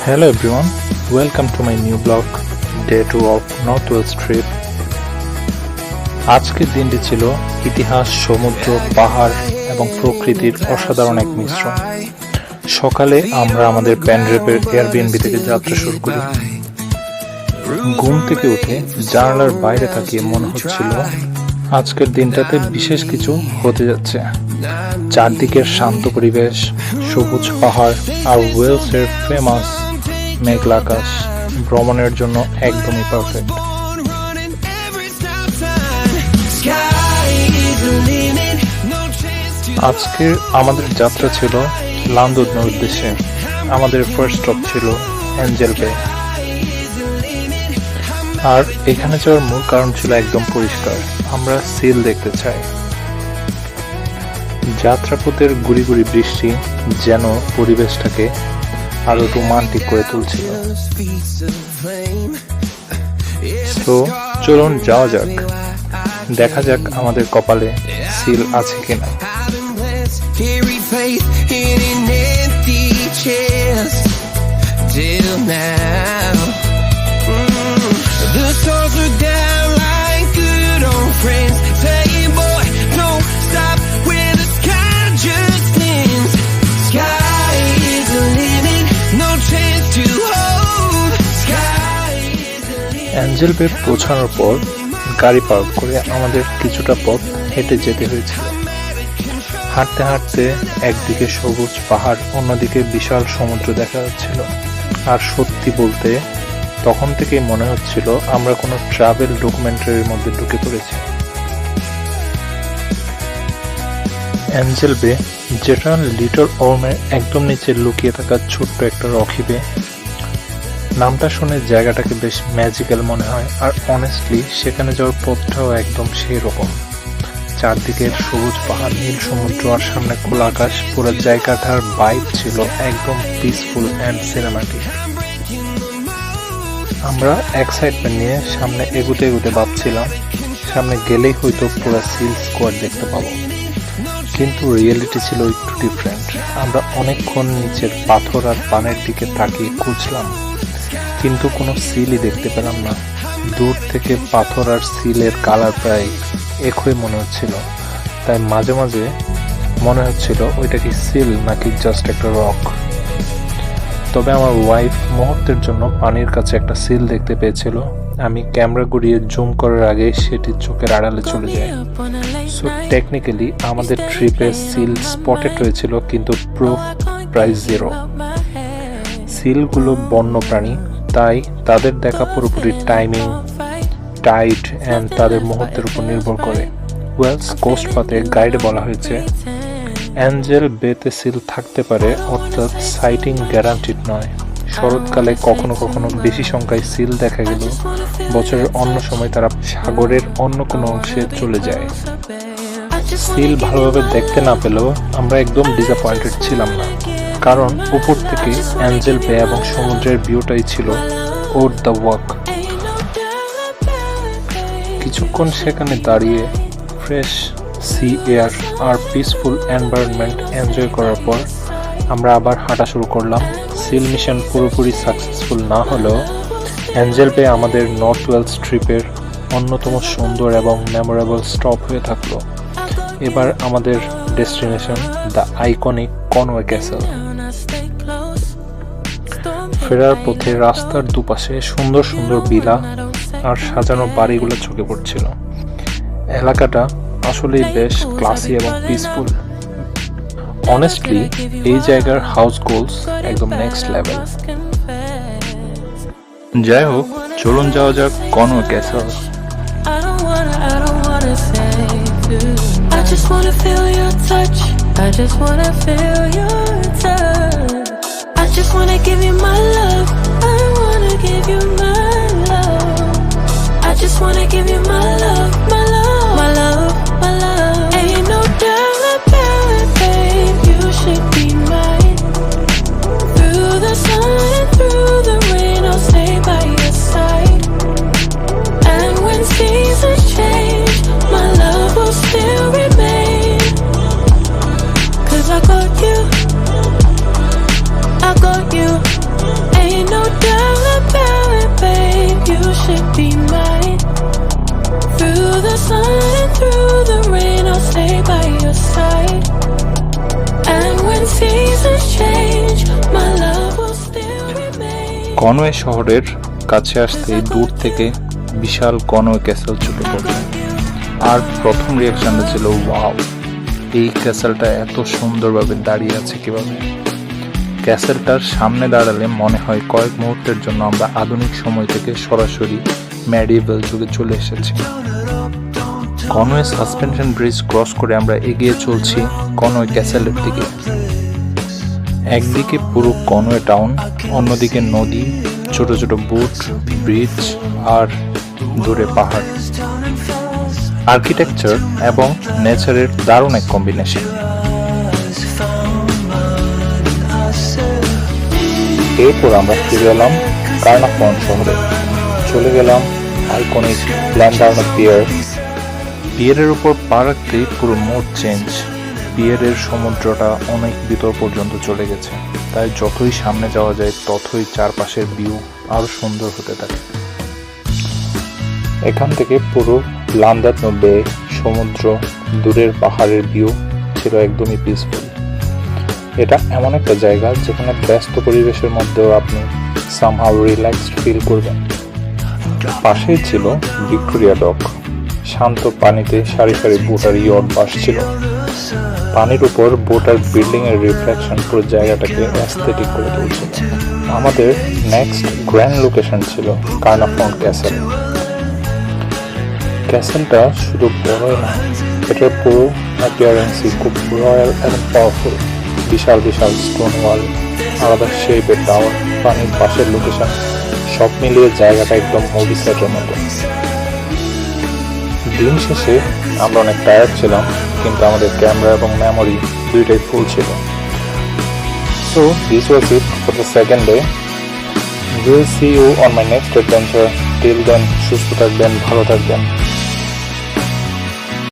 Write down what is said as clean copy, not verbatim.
Hello everyone, welcome to my new blog, Day 2 of Northwest Trip. আজকের দিনটি ছিল ইতিহাস, সমুদ্র, পাহাড় এবং প্রকৃতির অসাধারণ এক মিশ্রণ। সকালে আমরা আমাদের প্যানড্রেপের এয়ারবিএনবি থেকে যাত্রা শুরু করি। ঘুম থেকে উঠে জানালার বাইরে তাকিয়ে মনে হচ্ছিল আজকের দিনটাতে বিশেষ কিছু হতে যাচ্ছে। চারদিকের শান্ত পরিবেশ, সবুজ পাহাড় আর ওয়েলসের ফেমাস মেঘলা আকাশ ভ্রমণের জন্য একদমই পারফেক্ট। আজকে আমাদের যাত্রা ছিল লান্দুনের উদ্দেশ্যে। আমাদের ফার্স্ট স্টপ ছিল অ্যাঞ্জেল বে। আর এখানে যাওয়ার মূল কারণ ছিল একদম পরিষ্কার, আমরা সিল দেখতে চাই। যাত্রাপথের গুড়ি গুড়ি বৃষ্টি যেন পরিবেশটাকে আরো রোমান্টিক করে তুলছিল। তো চলুন যাওয়া যাক, দেখা যাক আমাদের কপালে সিল আছে কিনা। অ্যাঞ্জেল বে পৌঁছানোর পর গাড়ি পার্ক করে আমাদের কিছুটা পথ হেঁটে যেতে হয়েছিল। হাঁটতে হাঁটতে একদিকে সবুজ পাহাড়, অন্যদিকে বিশাল সমুদ্র দেখা যাচ্ছিল। আর সত্যি বলতে তখন থেকেই মনে হচ্ছিল আমরা কোনো ট্রাভেল ডকুমেন্টারির মধ্যে ঢুকে পড়েছি। অ্যাঞ্জেল বে, যেটা লিটল ওর্মের একদম নিচে লুকিয়ে থাকা ছোট্ট একটা রকি বে। নামটা শুনে জায়গাটাকে বেশ ম্যাজিক্যাল মনে হয়, আর অনেস্টলি সেখানে যাওয়ার পথটাও একদম সেই রকম। চারদিকের সবুজ পাহাড়, নীল সমুদ্র আর সামনে খোলা আকাশ, পুরো জায়গাটার ভাইব ছিল একদম পিসফুল অ্যান্ড সিনেম্যাটিক। আমরা এক্সাইটমেন্ট নিয়ে সামনে এগুতে এগুতে ভাবছিলাম সামনে গেলেই হয়তো পুরো সিল স্কোয়াড দেখতে পাবো, কিন্তু রিয়েলিটি ছিল একটু ডিফারেন্ট। আমরা অনেকক্ষণ নিচের পাথর আর পানের দিকে তাকিয়ে খুঁজলাম, কিন্তু কোনো সিলই দেখতে পেলাম না। দূর থেকে পাথর আর সিলের কালার প্রায় একই মনে হচ্ছিল, তাই মাঝে মাঝে মনে হচ্ছিল ওইটা কি সিল নাকি জাস্ট একটা রক। তবে আমার ওয়াইফ মুহূর্তের জন্য পানির কাছে একটা সিল দেখতে পেয়েছিল। আমি ক্যামেরা ঘুরিয়ে জুম করার আগে সেটি চোখের আড়ালে চলে যায়। সো টেকনিক্যালি আমাদের ট্রিপে সিল স্পটেড হয়েছিল, কিন্তু প্রুফ প্রায় 0। সিলগুলো বন্য প্রাণী, তাই তাদের দেখা পুরোপুরি টাইমিং, টাইড অ্যান্ড তাদের মুহূর্তের উপর নির্ভর করে। ওয়েলস কোস্ট পাতে গাইডে বলা হয়েছে অ্যাঞ্জেল বেতে সিল থাকতে পারে, অর্থাৎ সাইটিং গ্যারান্টিড নয়। শরৎকালে কখনো কখনো বেশি সংখ্যায় সিল দেখা গেল, বছরের অন্য সময় তারা সাগরের অন্য কোনো অংশে চলে যায়। সিল ভালোভাবে দেখতে না পেলেও আমরা একদম ডিসঅ্যাপয়েন্টেড ছিলাম না, কারণ উপর থেকে অ্যাঞ্জেল বে এবং সমুদ্রের ভিউটাই ছিল ওর দ্য ওয়াক। কিছুক্ষণ সেখানে দাঁড়িয়ে ফ্রেশ সি এয়ার আর পিসফুল এনভায়রনমেন্ট এনজয় করার পর আমরা আবার হাঁটা শুরু করলাম। সিল মিশন পুরোপুরি সাকসেসফুল না হলেও অ্যাঞ্জেল বে আমাদের নর্থ ওয়েলস ট্রিপের অন্যতম সুন্দর এবং মেমোরেবল স্টপ হয়ে থাকলো। এবার আমাদের destination the iconic Conway castle. ফেরার পথে রাস্তার দুপাশে সুন্দর সুন্দর ভিলা আর সাজানো বাড়িগুলো চোখে পড়ছিল। এলাকাটা আসলেই বেশ ক্লাসি এবং পিসফুল। অনেস্টলি এই জায়গার হাউস গোলস একদম নেক্সট লেভেল। যাই হোক, চলুন যাওয়া যাক Conway castle. I just wanna feel your touch. I just wanna feel your touch. I just wanna give you my love. I wanna give you my love. I just wanna give you my love, my love, my love, my love. Ain't no doubt about it, babe. You should be mine. Through the sun and through the rain, I'll stay by your side. And when seasons change, my love will still remain. 'Cause I got you. the sun and through the rain, I'll stay by your side. And when seasons change, my love will still remain. Conway শহরের কাছে আসতেই দূর থেকে বিশাল Conway castle চোখে পড়ে, আর প্রথম রিয়াকশনটা ছিল ওয়াও, এই ক্যাসেলটা এত সুন্দরভাবে দাঁড়িয়ে আছে কিভাবে। ক্যাসেলটার সামনে দাঁড়ালে মনে হয় কয়েক মুহূর্তের জন্য আমরা আধুনিক সময় থেকে সরাসরি ম্যাডিভেল যুগে চলে এসেছি। কনওয়ে সাসপেনশন ব্রিজ ক্রস করে আমরা এগিয়ে চলছি কনওয়ে ক্যাসেলের দিকে। একদিকে পুরো কনওয়ে টাউন, অন্যদিকে নদী, ছোট ছোট বোট, ব্রিজ আর দূরে পাহাড়। আর্কিটেকচার এবং নেচারের দারুণ এক কম্বিনেশন। এরপর আমরা ফিরে এলাম কার্নাফন শহরে, চলে গেলাম আইকনিক ল্যান্ডার্ন পিয়ার। পিয়ারের উপর পা রাখতেই পুরো মোড চেঞ্জ। পিয়ারের সমুদ্রটা অনেক ভিতর পর্যন্ত চলে গেছে, তাই যতই সামনে যাওয়া যায় ততই চারপাশের ভিউ আরো সুন্দর হতে থাকে। এখান থেকে পুরো লান্দানো বে, সমুদ্র, দূরের পাহাড়ের ভিউ ছিল একদমই পিসফুল। এটা এমন একটা জায়গা যেখানে ব্যস্ত পরিবেশের মধ্যেও আপনি সামহাউ রিল্যাক্সড ফিল করবেন। পাশেই ছিল ভিক্টোরিয়া ডক, শান্ত পানিতে সারি সারি বোট আর ইয়ট ভাসছিল। পানির উপর বোট আর বিল্ডিং এর রিফ্লেকশন পুরো জায়গাটাকে অ্যাস্থেটিক করে তুলছিল। আমাদের নেক্সট গ্র্যান্ড লোকেশন ছিল কার্নাফন ক্যাসেল। ক্যাসেলটা শুধু বড়ই না, এটার পুরো অ্যাপিয়ারেন্সই খুব রয়্যাল এবং পাওয়ারফুল। বিশাল বিশাল স্টোন ওয়াল, আলাদা শেপের টাওয়ার, পানির পাশের লোকেশন, সব মিলিয়ে জায়গাটা একদম মুভি সেটের মতো। দিন শেষে আমরা অনেক টায়ার্ড ছিলাম, কিন্তু আমাদের ক্যামেরা এবং মেমোরি দুইটাই ফুল ছিল। So this was it for the second day. Will see you on my next adventure. Till then সুস্থ থাকবেন, ভালো থাকবেন।